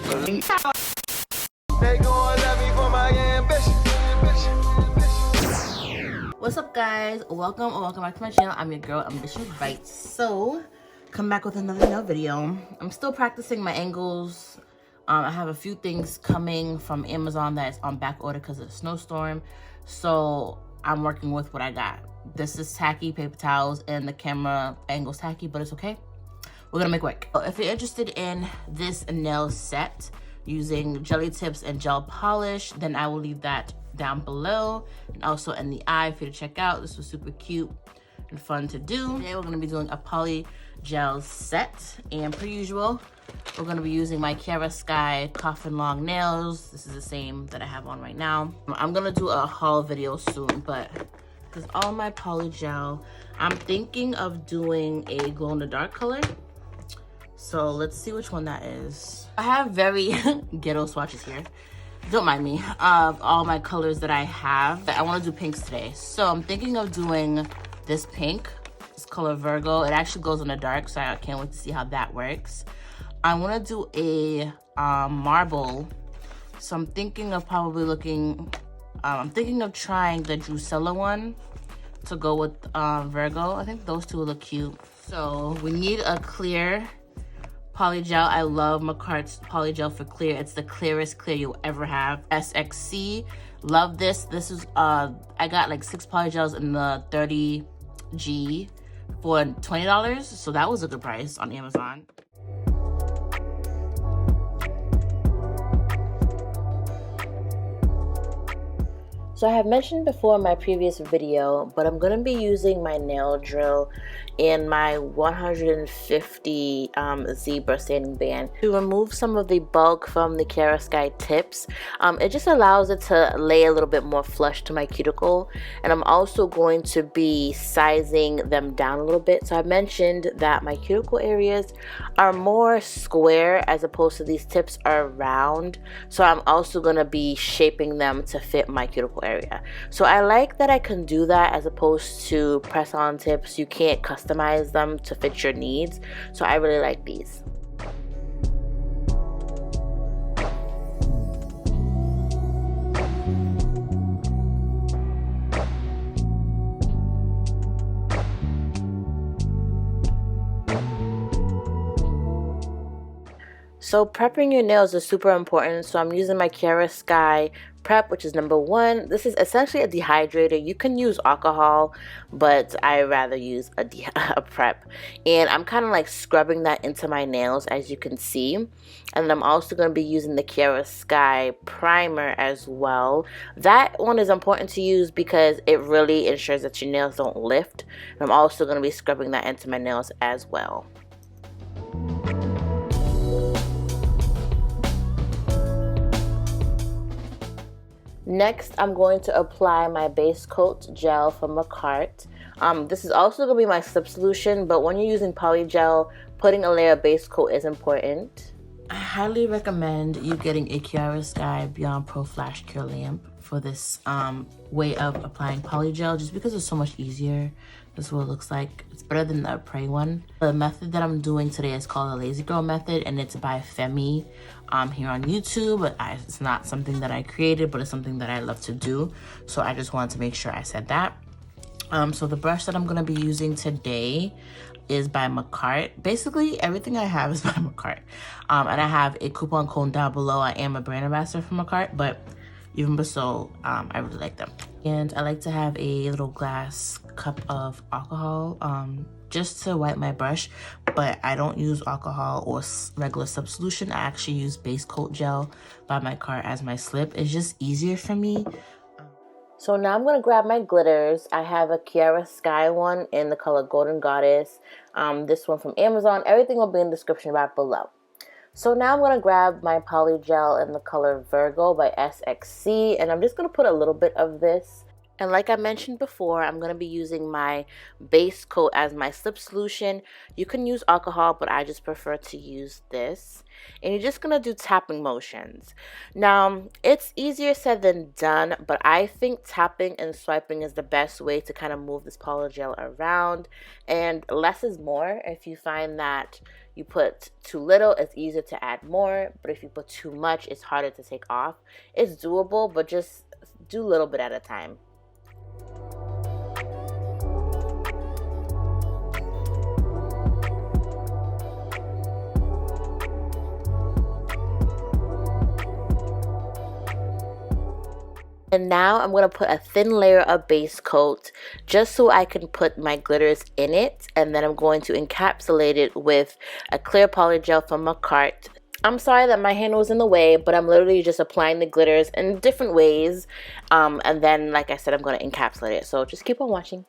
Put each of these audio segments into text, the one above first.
They gon' love me for my ambition. What's up, guys? Welcome back to my channel. I'm your girl, Ambitious Bites. So, come back with another nail video. I'm still practicing my angles. I have a few things coming from Amazon that's on back order because of the snowstorm. So, I'm working with what I got. This is tacky paper towels and the camera angle's tacky, but it's okay. We're gonna make work. If you're interested in this nail set using jelly tips and gel polish, then I will leave that down below, and also in the eye for you to check out. This was super cute and fun to do. Today we're gonna be doing a polygel set, and per usual, we're gonna be using my Kiara Sky Coffin Long nails. This is the same that I have on right now. I'm gonna do a haul video soon, but because all my polygel, I'm thinking of doing a glow in the dark color. So let's see which one that is. I have very ghetto swatches here. Don't mind me, of all my colors that I have. I want to do pinks today. So I'm thinking of doing this pink. It's color Virgo. It actually goes in the dark, so I can't wait to see how that works. I want to do a marble. So I'm thinking of probably looking, I'm thinking of trying the Drusilla one to go with Virgo. I think those two will look cute. So we need a clear polygel. I love Macart's polygel for clear. It's the clearest clear you'll ever have. SXC, love this. This is I got like 6 polygels in the 30G for $20, so that was a good price on Amazon. So I have mentioned before in my previous video, but I'm going to be using my nail drill and my 150 zebra sanding band to remove some of the bulk from the Kiara Sky tips. It just allows it to lay a little bit more flush to my cuticle, and I'm also going to be sizing them down a little bit. So I mentioned that my cuticle areas are more square as opposed to these tips are round. So I'm also going to be shaping them to fit my cuticle area. So I like that I can do that as opposed to press on tips. You can't customize them to fit your needs. So I really like these. So prepping your nails is super important. So I'm using my Kiara Sky Prep, which is number 1. This is essentially a dehydrator. You can use alcohol, but I rather use a prep. And I'm kind of like scrubbing that into my nails, as you can see. And I'm also going to be using the Kiara Sky Primer as well. That one is important to use because it really ensures that your nails don't lift. And I'm also going to be scrubbing that into my nails as well. Next, I'm going to apply my base coat gel from Macart. This is also going to be my slip solution, but when you're using polygel, putting a layer of base coat is important. I highly recommend you getting a Kiara Sky Beyond Pro Flash Cure lamp for this way of applying polygel, just because it's so much easier. This is what it looks like. It's better than the Prey one. The method that I'm doing today is called the Lazy Girl method, and it's by Femi here on YouTube. It's not something that I created, but it's something that I love to do. So I just wanted to make sure I said that. So the brush that I'm going to be using today is by Macart. Basically, everything I have is by Macart. And I have a coupon code down below. I am a brand ambassador for Macart, but even so, I really like them. And I like to have a little glass cup of alcohol just to wipe my brush, but I don't use alcohol or regular sub solution. I actually use base coat gel by Macart as my slip. It's just easier for me. So now I'm going to grab my glitters. I have a Kiara Sky one in the color Golden Goddess. This one from Amazon. Everything will be in the description box below. So now I'm going to grab my polygel in the color Virgo by SXC, and I'm just going to put a little bit of this And like I mentioned before, I'm going to be using my base coat as my slip solution. You can use alcohol, but I just prefer to use this. And you're just going to do tapping motions. Now, it's easier said than done, but I think tapping and swiping is the best way to kind of move this polygel around. And less is more. If you find that you put too little, it's easier to add more. But if you put too much, it's harder to take off. It's doable, but just do a little bit at a time. And now I'm going to put a thin layer of base coat just so I can put my glitters in it. And then I'm going to encapsulate it with a clear polygel from a cart. I'm sorry that my hand was in the way, but I'm literally just applying the glitters in different ways. And then, like I said, I'm going to encapsulate it. So just keep on watching.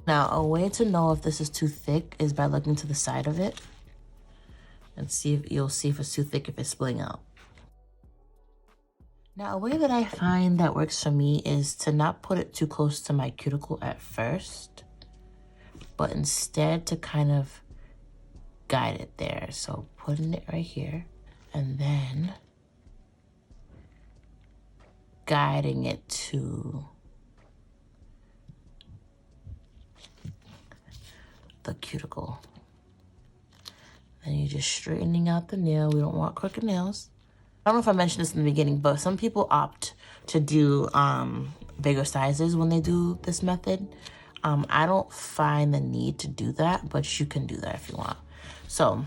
Now, a way to know if this is too thick is by looking to the side of it and see if you'll see if it's too thick, if it's spilling out. Now, a way that I find that works for me is to not put it too close to my cuticle at first, but instead to kind of guide it there. So putting it right here and then guiding it to the cuticle. Then you're just straightening out the nail. We don't want crooked nails. I don't know if I mentioned this in the beginning, but some people opt to do bigger sizes when they do this method. I don't find the need to do that, but you can do that if you want. So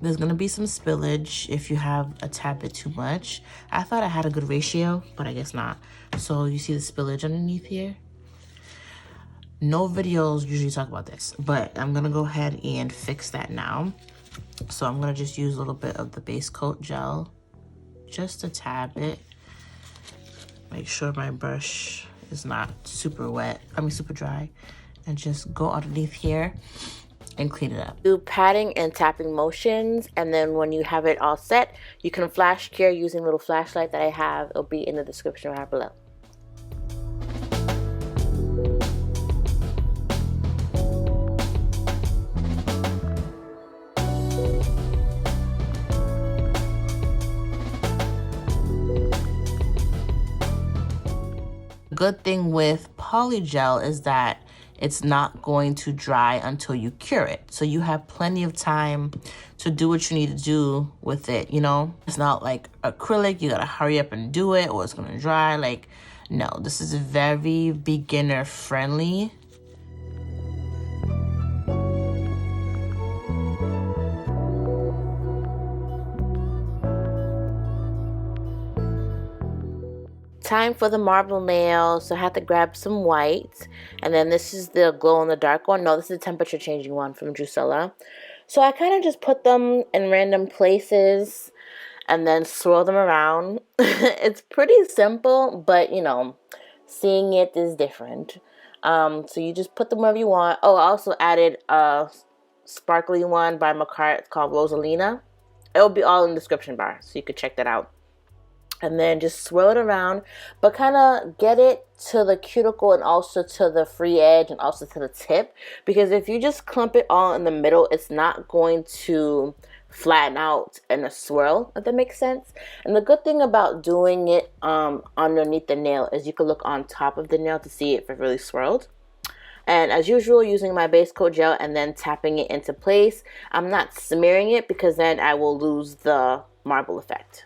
there's gonna be some spillage if you have a tad bit too much. I thought I had a good ratio, but I guess not. So you see the spillage underneath here? No videos usually talk about this, but I'm gonna go ahead and fix that now. So I'm gonna just use a little bit of the base coat gel, just a tad bit. Make sure my brush is not super wet, super dry, and just go underneath here and clean it up. Do patting and tapping motions, and then when you have it all set, you can flash cure using a little flashlight that I have. It'll be in the description right below. The good thing with polygel is that it's not going to dry until you cure it. So you have plenty of time to do what you need to do with it, you know? It's not like acrylic, you gotta hurry up and do it or it's gonna dry. Like, no, this is very beginner friendly. Time for the marble nail, so I had to grab some white, and then this is the glow in the dark one. No, this is the temperature changing one from Drusilla. So I kind of just put them in random places and then swirl them around. It's pretty simple, but you know, seeing it is different. So you just put them wherever you want. Oh, I also added a sparkly one by Macart. It's called Rosalina. It will be all in the description bar, so you could check that out. And then just swirl it around, but kind of get it to the cuticle and also to the free edge and also to the tip. Because if you just clump it all in the middle, it's not going to flatten out in a swirl, if that makes sense. And the good thing about doing it underneath the nail is you can look on top of the nail to see if it really swirled. And as usual, using my base coat gel and then tapping it into place. I'm not smearing it because then I will lose the marble effect.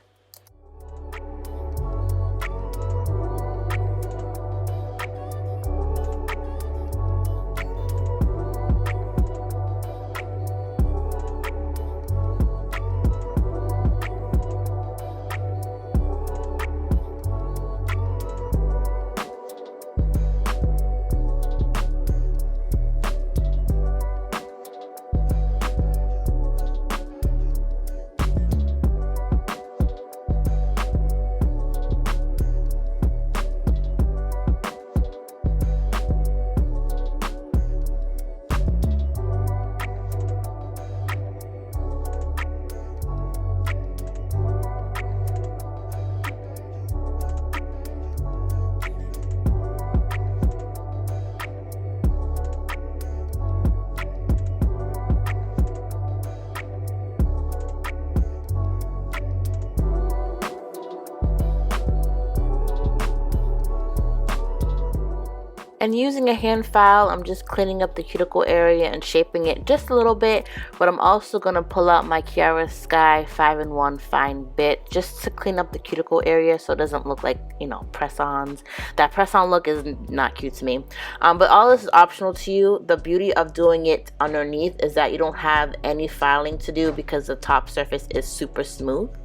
And using a hand file, I'm just cleaning up the cuticle area and shaping it just a little bit. But I'm also going to pull out my Kiara Sky 5-in-1 fine bit just to clean up the cuticle area so it doesn't look like, you know, press-ons. That press-on look is not cute to me. But all this is optional to you. The beauty of doing it underneath is that you don't have any filing to do because the top surface is super smooth.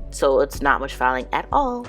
So it's not much filing at all.